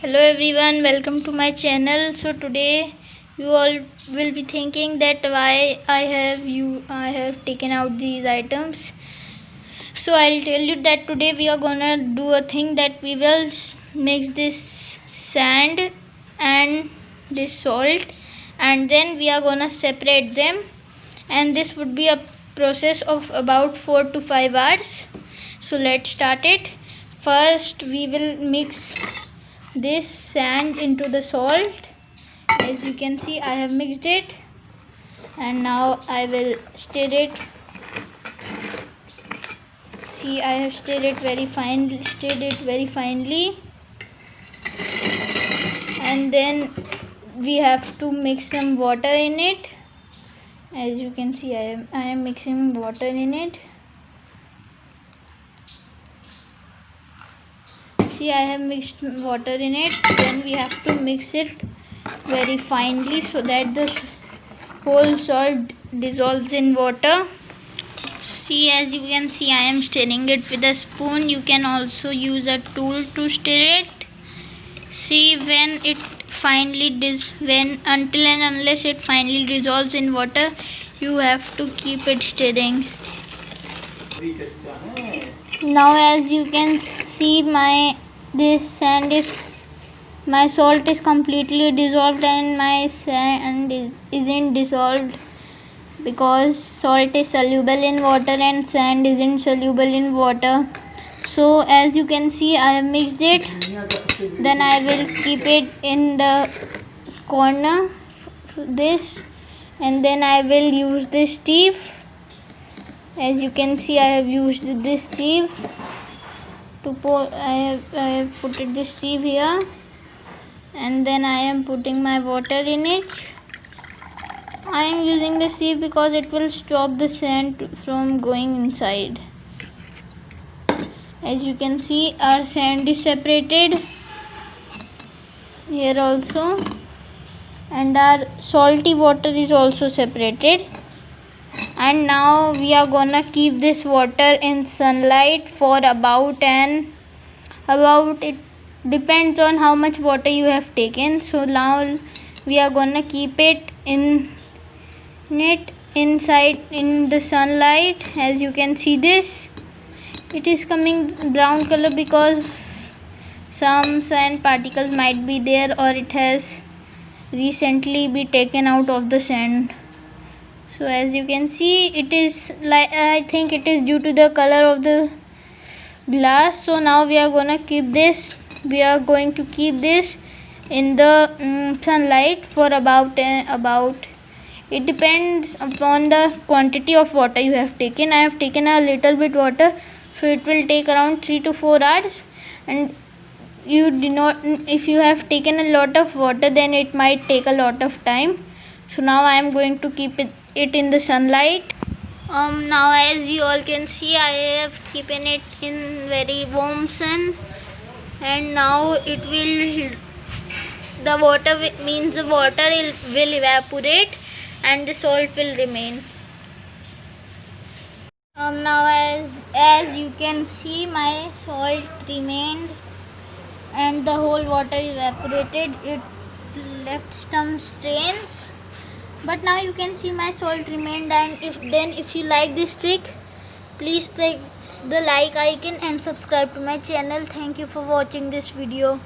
Hello everyone, welcome to my channel. So today you all will be thinking that why I have taken out these items. So I'll tell you that today we are gonna do a thing that we will mix this sand and this salt, and then we are gonna separate them, and this would be a process of about 4 to 5 hours. So let's start it. First we will mix this sand into the salt. As you can see, I have mixed it, and now I will stir it. See, I have stirred it very finely, and then we have to mix some water in it. As you can see, I am mixing water in it. See, I have mixed water in it. Then we have to mix it very finely so that the whole salt dissolves in water. See, as you can see, I am stirring it with a spoon. You can also use a tool to stir it. See, when it finally until and unless it finally dissolves in water, you have to keep it stirring. Now, as you can see, my salt is completely dissolved, and my sand isn't dissolved, because salt is soluble in water and sand isn't soluble in water. So as you can see, I have mixed it. Then I will keep it in the corner, this, and then I will use this sieve. As you can see, I have used this sieve to pour. I have put this sieve here, and then I am putting my water in it. I am using the sieve because it will stop the sand from going inside. As you can see, our sand is separated here also, and our salty water is also separated. And now we are gonna keep this water in sunlight for about it depends on how much water you have taken. So now we are gonna keep it inside in the sunlight. As you can see, this it is coming brown color because some sand particles might be there, or it has recently been taken out of the sand. So as you can see, it is like, I think it is due to the color of the glass. So now we are going to keep this in the sunlight for about it depends upon the quantity of water you have taken. I have taken a little bit water, so it will take around 3 to 4 hours. And if you have taken a lot of water, then it might take a lot of time. So now I am going to keep it in the sunlight. Now as you all can see, I have keeping it in very warm sun, and now the water will evaporate and the salt will remain. Now as you can see, my salt remained and the whole water evaporated. It left some stains, but now you can see my salt remained. And if you like this trick, please press the like icon and subscribe to my channel. Thank you for watching this video.